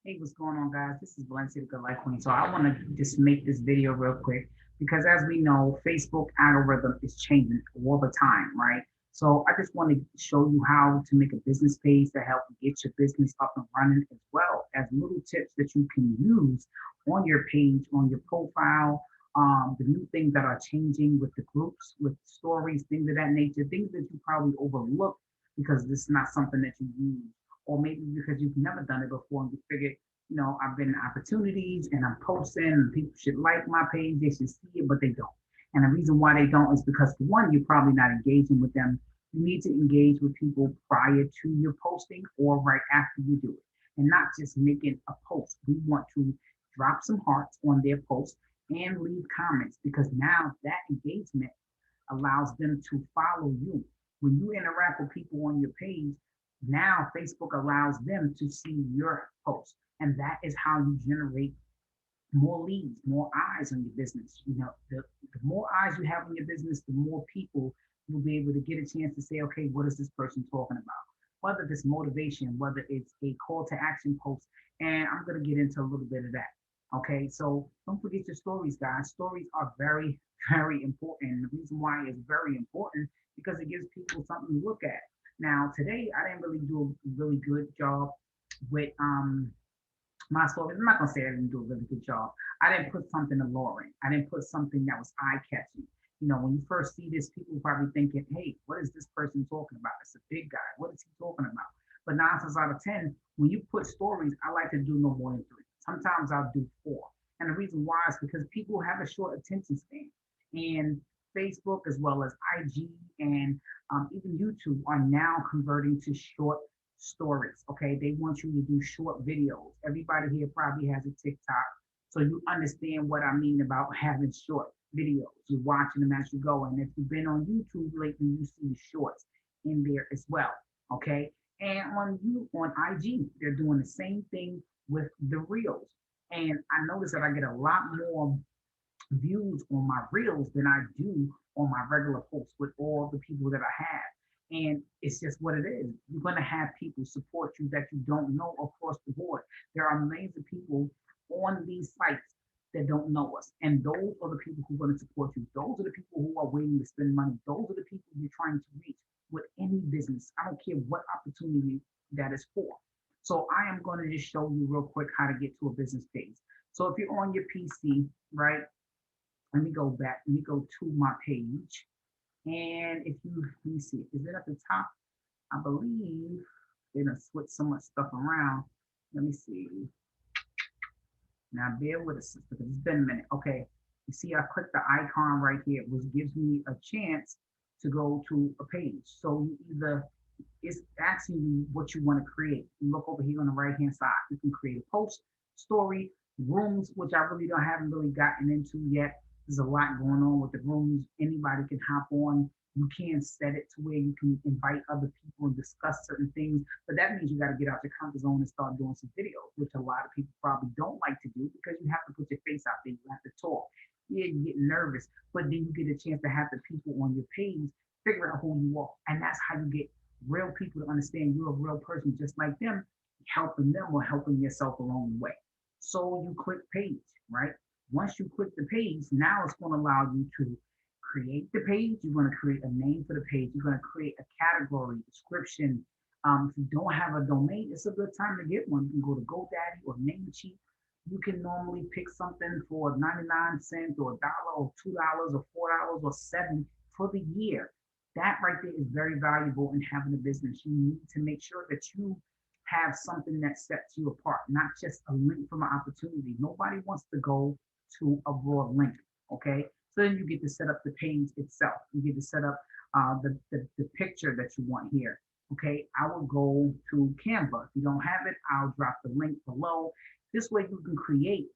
Hey, what's going on, guys? This is ValenciaGLQ. So I want to just make this video real quick because, as we know, Facebook algorithm is changing all the time, right? So I just want to show you how to make a business page to help get your business up and running, as well as little tips that you can use on your page, on your profile. The new things that are changing with the groups, with stories, things of that nature, things that you probably overlook because this is not something that you use, or maybe because you've never done it before and you figure, I've been in opportunities and I'm posting and people should like my page, they should see it, but they don't. And the reason why they don't is because, for one, you're probably not engaging with them. You need to engage with people prior to your posting or right after you do it, and not just making a post. We want to drop some hearts on their post and leave comments, because now that engagement allows them to follow you. When you interact with people on your page, now Facebook allows them to see your post. And that is how you generate more leads, more eyes on your business. The more eyes you have on your business, the more people you'll be able to get a chance to say, okay, what is this person talking about? Whether it's motivation, whether it's a call to action post. And I'm going to get into a little bit of that. Okay, so don't forget your stories, guys. Stories are very, very important. And the reason why it's very important because it gives people something to look at. Now, today I didn't really do a really good job with my stories. I'm not gonna say I didn't do a really good job. I didn't put something alluring. I didn't put something that was eye catching. When you first see this, people probably thinking, "Hey, what is this person talking about? It's a big guy. What is he talking about?" But 9 times out of 10, when you put stories, I like to do no more than three. Sometimes I'll do four. And the reason why is because people have a short attention span. And Facebook, as well as IG and even YouTube, are now converting to short stories. Okay, they want you to do short videos. Everybody here probably has a TikTok, so you understand what I mean about having short videos. You're watching them as you go, and if you've been on YouTube lately, you see shorts in there as well. Okay, and on IG, they're doing the same thing with the reels. And I notice that I get a lot more views on my reels than I do on my regular posts with all the people that I have. And it's just what it is. You're going to have people support you that you don't know across the board. There are millions of people on these sites that don't know us. And those are the people who are going to support you. Those are the people who are waiting to spend money. Those are the people you're trying to reach with any business. I don't care what opportunity that is for. So I am going to just show you real quick how to get to a business page. So if you're on your PC, right, let me go back. Let me go to my page. And if you, let me see, is it at the top? I believe they're going to switch so much stuff around. Let me see. Now, bear with us because it's been a minute. Okay. You see, I click the icon right here, which gives me a chance to go to a page. So you either, it's asking you what you want to create. You look over here on the right hand side. You can create a post, story, rooms, which I really don't haven't really gotten into yet. There's a lot going on with the rooms. Anybody can hop on. You can set it to where you can invite other people and discuss certain things. But that means you got to get out your comfort zone and start doing some videos, which a lot of people probably don't like to do because you have to put your face out there. You have to talk. Yeah, you get nervous, but then you get a chance to have the people on your page figure out who you are. And that's how you get real people to understand you're a real person just like them, helping them or helping yourself along the way. So you click page, right? Once you click the page, now it's going to allow you to create the page. You're going to create a name for the page. You're going to create a category, description. If you don't have a domain, it's a good time to get one. You can go to GoDaddy or Namecheap. You can normally pick something for 99 cents or a dollar or $2 or $4 or seven for the year. That right there is very valuable in having a business. You need to make sure that you have something that sets you apart, not just a link from an opportunity. Nobody wants to go to a broad link. Okay. So then you get to set up the page itself. You get to set up the picture that you want here. Okay. I will go to Canva. If you don't have it, I'll drop the link below. This way you can create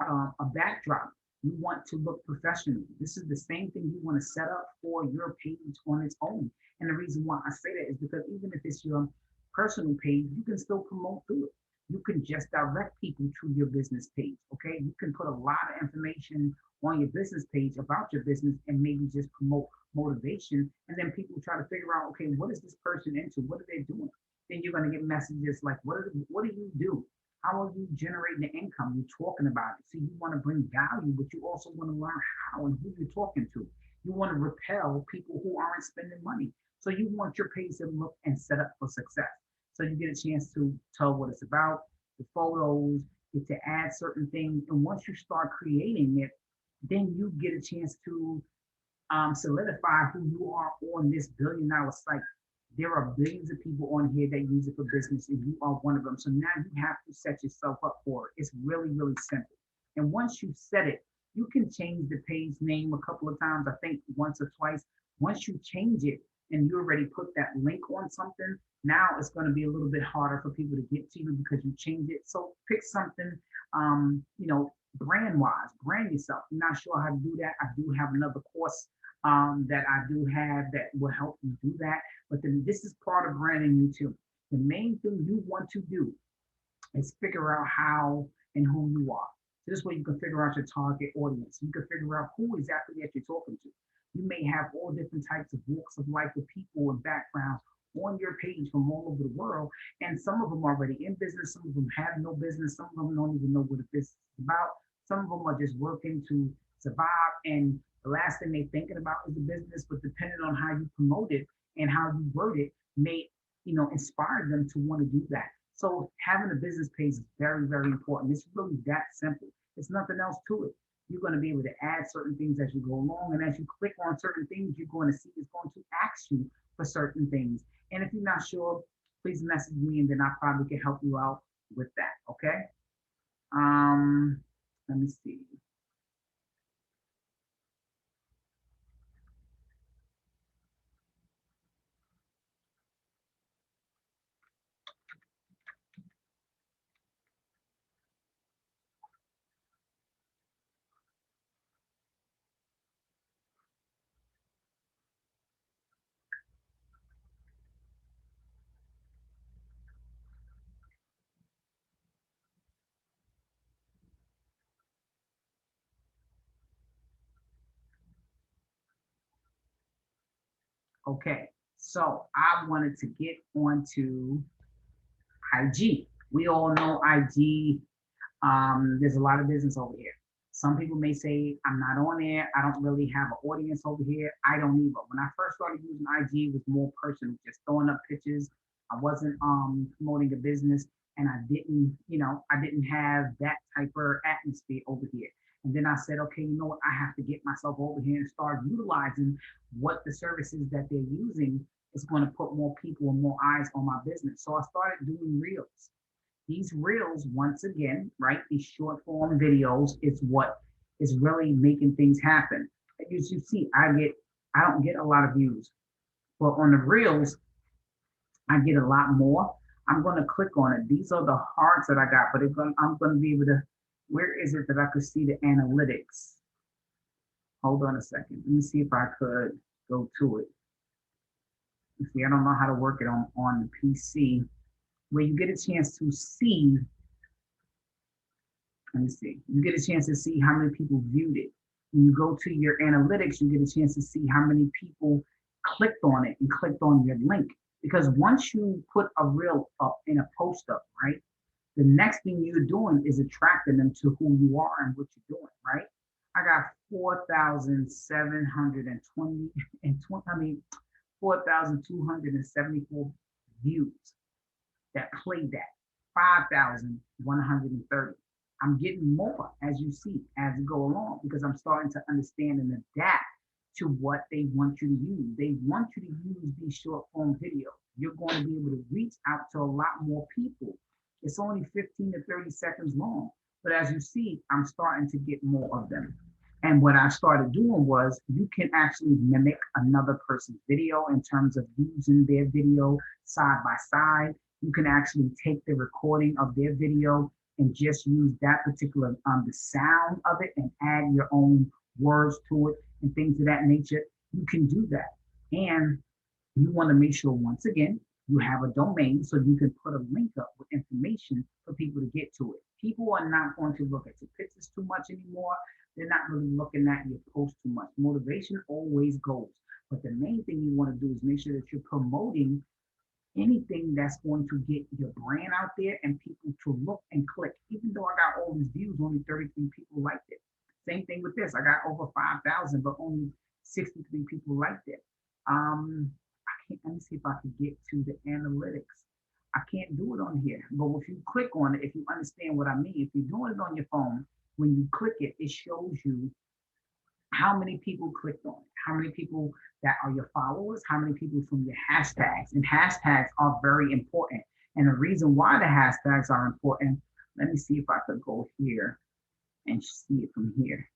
a backdrop. You want to look professional. This is the same thing you want to set up for your page on its own. And the reason why I say that is because even if it's your personal page, you can still promote through it. You can just direct people to your business page. Okay. You can put a lot of information on your business page about your business and maybe just promote motivation. And then people try to figure out, okay, what is this person into? What are they doing? Then you're going to get messages like, what do you do? How are you generating the income? You're talking about it. So you want to bring value, but you also want to learn how and who you're talking to. You want to repel people who aren't spending money. So you want your page to look and set up for success. So you get a chance to tell what it's about, the photos, get to add certain things. And once you start creating it, then you get a chance to solidify who you are on this billion-dollar site. There are billions of people on here that use it for business, and you are one of them. So now you have to set yourself up for it. It's really, really simple. And once you set it, you can change the page name a couple of times, I think once or twice. Once you change it and you already put that link on something, now it's going to be a little bit harder for people to get to you because you changed it. So pick something, brand wise, brand yourself. I'm not sure how to do that. I do have another course that I do have that will help you do that. But then this is part of branding you too. The main thing you want to do is figure out how and who you are. So this way you can figure out your target audience. You can figure out who exactly that you're talking to. You may have all different types of walks of life with people and backgrounds on your page from all over the world. And some of them are already in business, some of them have no business, some of them don't even know what a business is about. Some of them are just working to survive. And the last thing they're thinking about is the business, but depending on how you promote it and how you word it, may inspire them to want to do that. So having a business page is very, very important. It's really that simple. It's nothing else to it. You're going to be able to add certain things as you go along. And as you click on certain things, you're going to see it's going to ask you for certain things. And if you're not sure, please message me and then I probably can help you out with that. Okay. Um, Let me see. Okay. So I wanted to get onto IG. We all know IG. There's a lot of business over here. Some people may say, I'm not on there. I don't really have an audience over here. I don't either. When I first started using IG, it was more personal, just throwing up pictures. I wasn't promoting a business and I didn't have that type of atmosphere over here. And then I said, okay, you know what? I have to get myself over here and start utilizing what the services that they're using is going to put more people and more eyes on my business. So I started doing reels. These reels, once again, right, these short form videos is what is really making things happen. As you see, I don't get a lot of views, but on the reels, I get a lot more. I'm going to click on it. These are the hearts that I got, but I'm going to be able to, where is it that I could see the analytics? Hold on a second. Let me see if I could go to it. You see, I don't know how to work it on the PC, where you get a chance to see. Let me see. You get a chance to see how many people viewed it. When you go to your analytics, you get a chance to see how many people clicked on it and clicked on your link. Because once you put a reel up and a post up, right, the next thing you're doing is attracting them to who you are and what you're doing, right? I got 4,720 and 20, 4,274 views that played that, 5,130. I'm getting more as you see as you go along because I'm starting to understand and adapt to what they want you to use. They want you to use these short form videos. You're going to be able to reach out to a lot more people. It's only 15 to 30 seconds long. But as you see, I'm starting to get more of them. And what I started doing was you can actually mimic another person's video in terms of using their video side by side. You can actually take the recording of their video and just use that particular the sound of it and add your own words to it and things of that nature. You can do that. And you want to make sure once again you have a domain so you can put a link up with information for people to get to it. People are not going to look at your pictures too much anymore. They're not really looking at your post too much. Motivation always goes. But the main thing you want to do is make sure that you're promoting anything that's going to get your brand out there and people to look and click. Even though I got all these views, only 33 people liked it. Same thing with this. I got over 5,000, but only 63 people liked it. I can't, let me see if I can get to the analytics. I can't do it on here, but if you click on it, if you understand what I mean, if you're doing it on your phone, when you click it, it shows you how many people clicked on it, how many people that are your followers, how many people from your hashtags. And hashtags are very important. And the reason why the hashtags are important, let me see if I could go here and see it from here.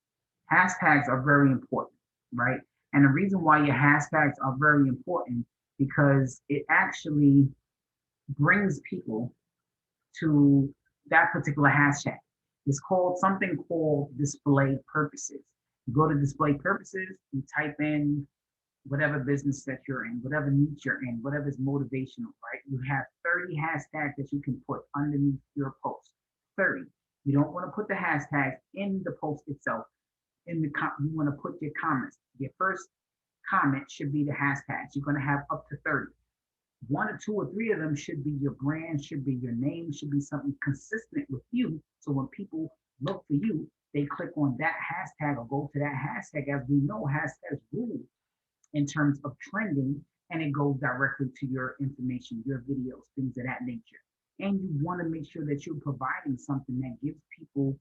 Hashtags are very important, right? And the reason why your hashtags are very important because it actually brings people to that particular hashtag. It's called something called display purposes. You go to display purposes, you type in whatever business that you're in, whatever niche you're in, whatever is motivational, right? You have 30 hashtags that you can put underneath your post. 30. You don't want to put the hashtags in the post itself. You want to put your comments. Your first comment should be the hashtags. You're going to have up to 30. One or two or three of them should be your brand, should be your name, should be something consistent with you. So when people look for you, they click on that hashtag or go to that hashtag. As we know, hashtags rule in terms of trending, and it goes directly to your information, your videos, things of that nature. And you want to make sure that you're providing something that gives people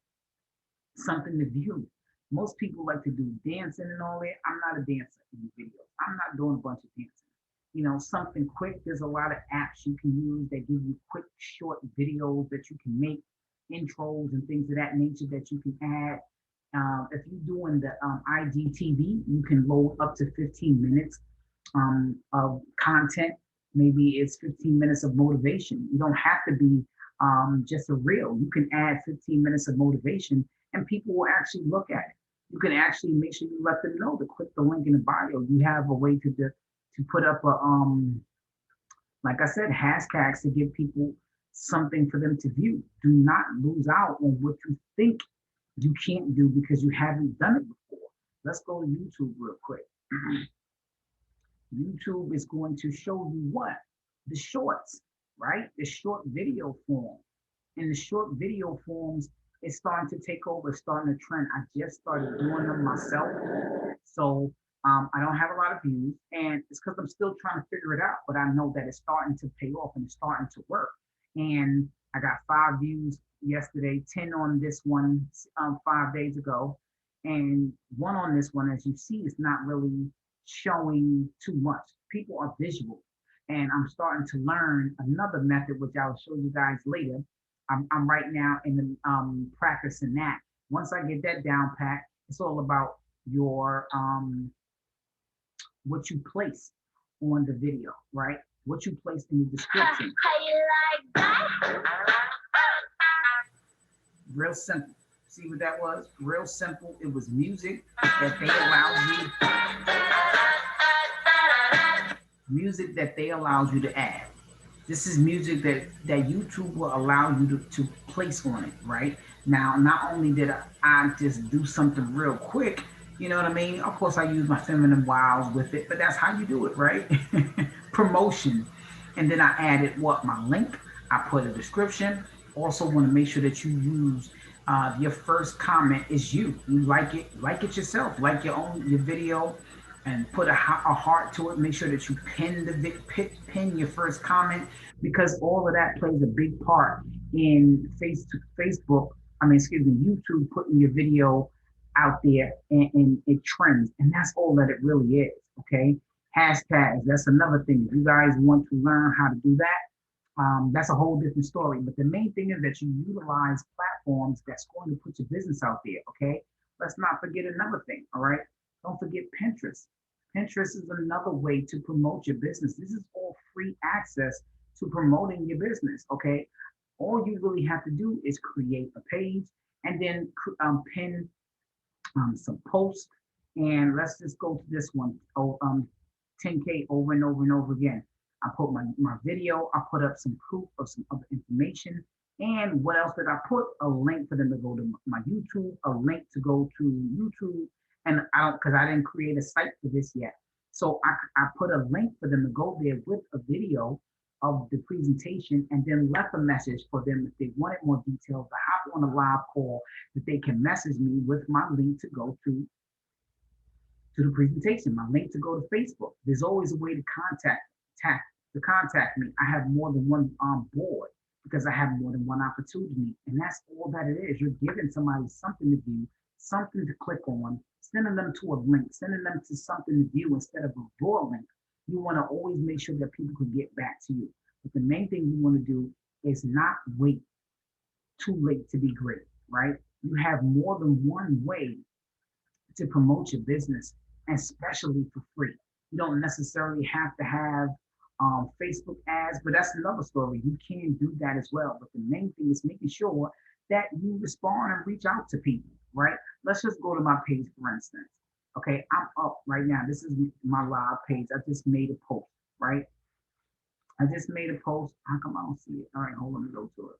something to view. Most people like to do dancing and all that. I'm not a dancer in videos. I'm not doing a bunch of dancing. Something quick. There's a lot of apps you can use that give you quick, short videos that you can make, intros and things of that nature that you can add. If you're doing the IGTV, you can load up to 15 minutes of content. Maybe it's 15 minutes of motivation. You don't have to be just a reel. You can add 15 minutes of motivation and people will actually look at it. You can actually make sure you let them know to click the link in the bio. You have a way to put up like I said, hashtags to give people something for them to view. Do not lose out on what you think you can't do because you haven't done it before. Let's go to YouTube real quick. YouTube is going to show you what? The shorts, right? The short video form. And the short video forms is starting to take over, starting to trend. I just started doing them myself. So I don't have a lot of views, and it's because I'm still trying to figure it out, but I know that it's starting to pay off and it's starting to work. And I got 5 views yesterday, 10 on this one 5 days ago, and one on this one. As you see, it's not really showing too much. People are visual, and I'm starting to learn another method, which I'll show you guys later. I'm right now in the practicing that. Once I get that down pat, it's all about your what you place on the video, right? What you place in the description. How you like that? Real simple. See what that was? Real simple. It was music that they allows you to add. This is music that YouTube will allow you to place on it, right? Now, not only did I just do something real quick, you know what I mean? Of course, I use my feminine wiles with it, but that's how you do it, right? Promotion. And then I added what? My link. I put a description. Also want to make sure that you use your first comment is you. You like it yourself, like your video, and put a heart to it. Make sure that you pin your first comment because all of that plays a big part in Facebook. I mean, excuse me, YouTube putting your video out there and it trends, and that's all that it really is. Okay, hashtags. That's another thing. If you guys want to learn how to do that, that's a whole different story. But the main thing is that you utilize platforms that's going to put your business out there. Okay, let's not forget another thing. All right, don't forget Pinterest. Pinterest is another way to promote your business. This is all free access to promoting your business. Okay, all you really have to do is create a page and then pin some posts. And let's just go to this one. 10K over and over and over again. I put my video, I put up some proof of some other information. And what else did I put? A link for them to go to my YouTube, a link to go to YouTube. And because I didn't create a site for this yet. So I put a link for them to go there with a video of the presentation and then left a message for them if they wanted more details to hop on a live call that they can message me with my link to go to the presentation, my link to go to Facebook. There's always a way to contact me. I have more than one board because I have more than one opportunity. And that's all that it is. You're giving somebody something to do, something to click on, sending them to a link, sending them to something to view instead of a raw link. You want to always make sure that people can get back to you. But the main thing you want to do is not wait too late to be great, right? You have more than one way to promote your business, especially for free. You don't necessarily have to have Facebook ads, but that's another story. You can do that as well. But the main thing is making sure that you respond and reach out to people, right? Let's just go to my page, for instance. Okay, I'm up right now. This is my live page. I just made a post, right? I just made a post. How come I don't see it? All right, hold on, let me go to it.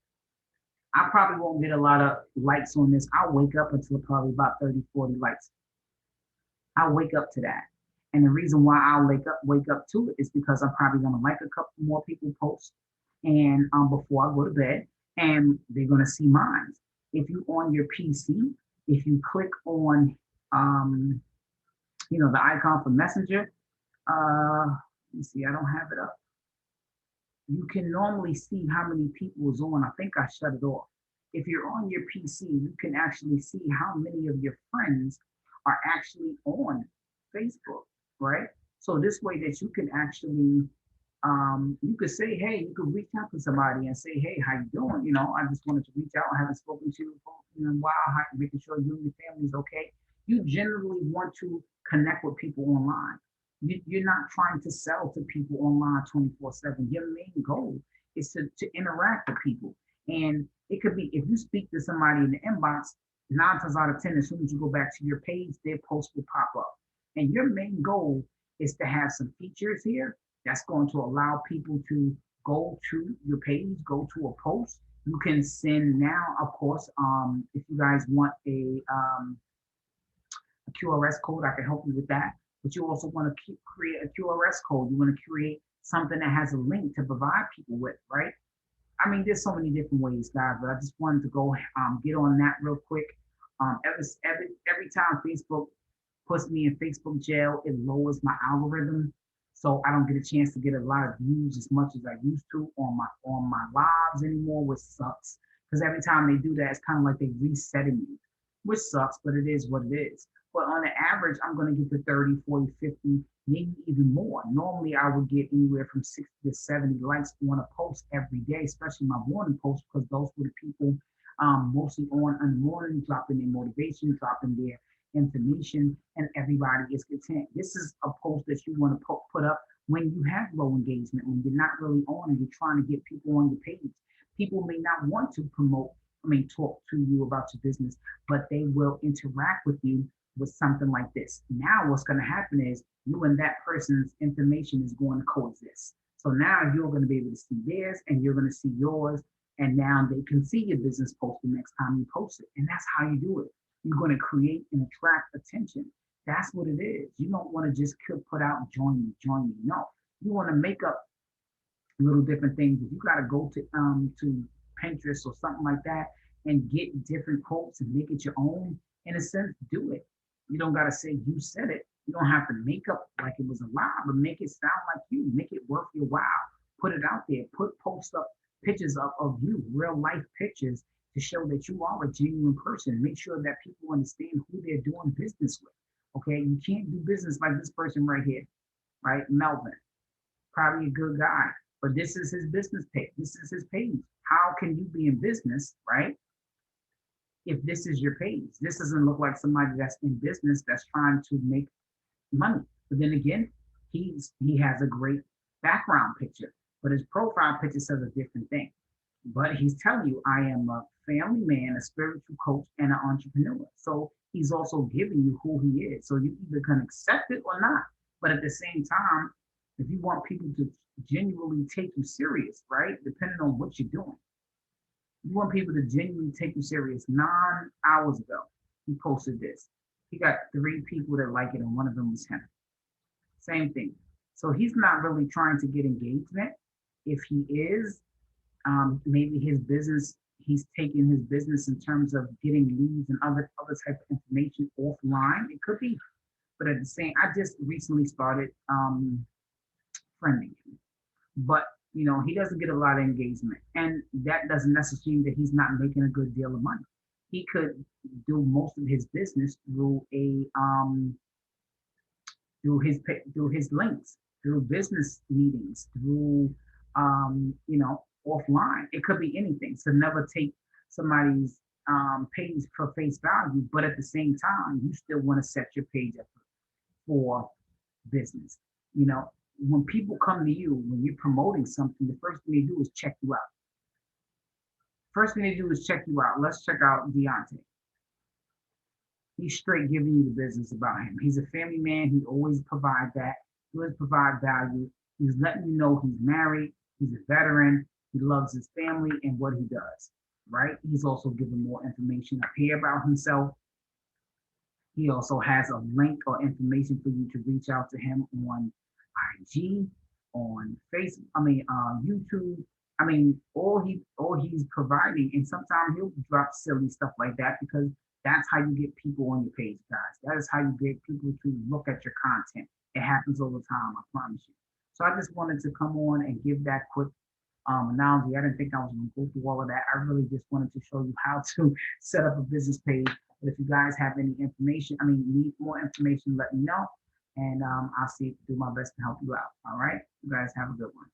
I probably won't get a lot of likes on this. I'll wake up until probably about 30, 40 likes. I'll wake up to that. And the reason why I'll wake up to it is because I'm probably gonna like a couple more people posts and before I go to bed, and they're gonna see mine. If you on your PC, if you click on the icon for Messenger, let me see, I don't have it up. You can normally see how many people is on. I think I shut it off. If you're on your PC, you can actually see how many of your friends are actually on Facebook, right? So this way that you can actually, you could say, hey, you could reach out to somebody and say, hey, how you doing? I just wanted to reach out. I haven't spoken to you for a while, making sure you and your family's okay. You generally want to connect with people online. You're not trying to sell to people online 24/7. Your main goal is to interact with people. And it could be if you speak to somebody in the inbox, 9 times out of 10, as soon as you go back to your page, their post will pop up. And your main goal is to have some features here that's going to allow people to go to your page, go to a post. You can send now, of course, if you guys want a QRS code, I can help you with that. But you also want to create a QRS code. You want to create something that has a link to provide people with, right? I mean, there's so many different ways, guys, but I just wanted to go get on that real quick. Every time Facebook puts me in Facebook jail, it lowers my algorithm, so I don't get a chance to get a lot of views as much as I used to on my lives anymore, which sucks. Because every time they do that, it's kind of like they resetting you, which sucks, but it is what it is. But on the average, I'm going to get to 30, 40, 50, maybe even more. Normally, I would get anywhere from 60 to 70 likes on a post every day, especially my morning posts, because those were the people mostly on in the morning, dropping their motivation, dropping their information, and everybody is content. This is a post that you want to put up when you have low engagement, when you're not really on and you're trying to get people on your page. People may not want to talk to you about your business, but they will interact with you with something like this. Now, what's going to happen is you and that person's information is going to coexist. So now you're going to be able to see theirs and you're going to see yours. And now they can see your business post the next time you post it. And that's how you do it. You're going to create and attract attention. That's what it is. You don't want to just put out, join me. No, you want to make up little different things. If you got to go to Pinterest or something like that and get different quotes and make it your own, in a sense, do it. You don't got to say you said it. You don't have to make up like it was a lie, but make it sound like you. Make it worth your while. Put it out there. Post up pictures of you, real life pictures to show that you are a genuine person. Make sure that people understand who they're doing business with. Okay, you can't do business like this person right here, right? Melvin, probably a good guy, but this is his business page. This is his page. How can you be in business, right? If this is your page, this doesn't look like somebody that's in business that's trying to make money. But then again, he has a great background picture, but his profile picture says a different thing. But he's telling you, I am a family man, a spiritual coach, and an entrepreneur. So he's also giving you who he is. So you either can accept it or not. But at the same time, if you want people to genuinely take you serious, right? Depending on what you're doing, you want people to genuinely take you serious. 9 hours ago, he posted this. He got 3 people that like it, and one of them was him. Same thing. So he's not really trying to get engagement. if he is, maybe his business, he's taking his business in terms of getting leads and other type of information offline. It could be, but at the same, I just recently started friending him, but he doesn't get a lot of engagement, and that doesn't necessarily mean that he's not making a good deal of money. He could do most of his business through his links, through business meetings, through offline. It could be anything. So never take somebody's page for face value, but at the same time, you still want to set your page up for business. You know, when people come to you, when you're promoting something, the first thing they do is check you out. First thing they do is check you out. Let's check out Deontay. He's straight giving you the business about him. He's a family man. He always provide that. He always provide value. He's letting you know he's married. He's a veteran. He loves his family and what he does. Right? He's also giving more information up here about himself. He also has a link or information for you to reach out to him on IG, on Facebook. YouTube. All he's providing, and sometimes he'll drop silly stuff like that because that's how you get people on your page, guys. That is how you get people to look at your content. It happens all the time, I promise you. So I just wanted to come on and give that quick analogy. I didn't think I was going to go through all of that. I really just wanted to show you how to set up a business page. But if you guys have any information, need more information, let me know. And I'll see do my best to help you out. All right. You guys have a good one.